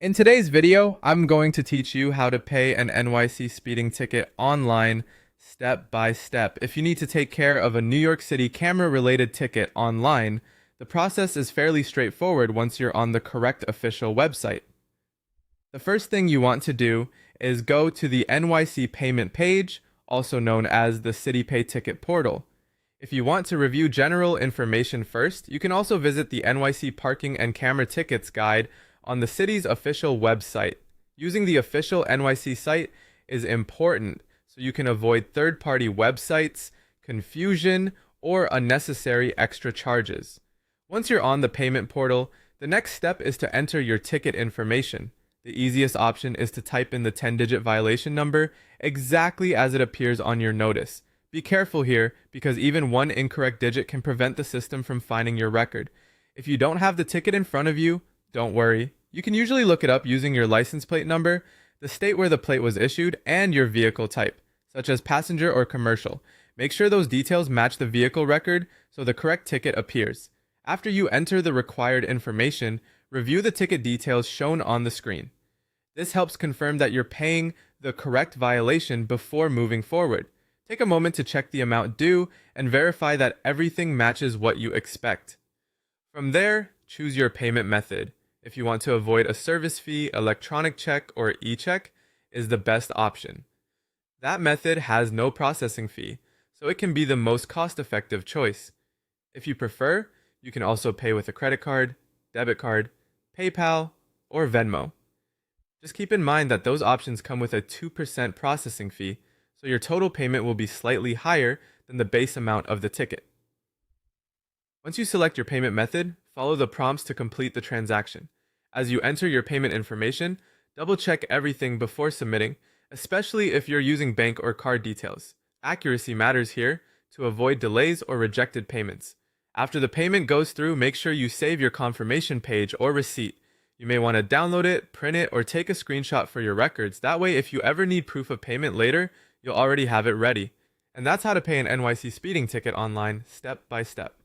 In today's video, I'm going to teach you how to pay an NYC speeding ticket online step by step. If you need to take care of a New York City camera-related ticket online, the process is fairly straightforward once you're on the correct official website. The first thing you want to do is go to the NYC payment page, also known as the CityPay ticket portal. If you want to review general information first, you can also visit the NYC Parking and Camera Tickets Guide on the city's official website. Using the official NYC site is important so you can avoid third-party websites, confusion, or unnecessary extra charges. Once you're on the payment portal, the next step is to enter your ticket information. The easiest option is to type in the 10-digit violation number exactly as it appears on your notice. Be careful here because even one incorrect digit can prevent the system from finding your record. If you don't have the ticket in front of you, don't worry. You can usually look it up using your license plate number, the state where the plate was issued, and your vehicle type, such as passenger or commercial. Make sure those details match the vehicle record so the correct ticket appears. After you enter the required information, review the ticket details shown on the screen. This helps confirm that you're paying the correct violation before moving forward. Take a moment to check the amount due and verify that everything matches what you expect. From there, choose your payment method. If you want to avoid a service fee, electronic check or e-check is the best option. That method has no processing fee, so it can be the most cost-effective choice. If you prefer, you can also pay with a credit card, debit card, PayPal, or Venmo. Just keep in mind that those options come with a 2% processing fee, so your total payment will be slightly higher than the base amount of the ticket. Once you select your payment method, follow the prompts to complete the transaction. As you enter your payment information, double-check everything before submitting, especially if you're using bank or card details. Accuracy matters here to avoid delays or rejected payments. After the payment goes through, make sure you save your confirmation page or receipt. You may want to download it, print it, or take a screenshot for your records. That way, if you ever need proof of payment later, you'll already have it ready. And that's how to pay an NYC speeding ticket online, step by step.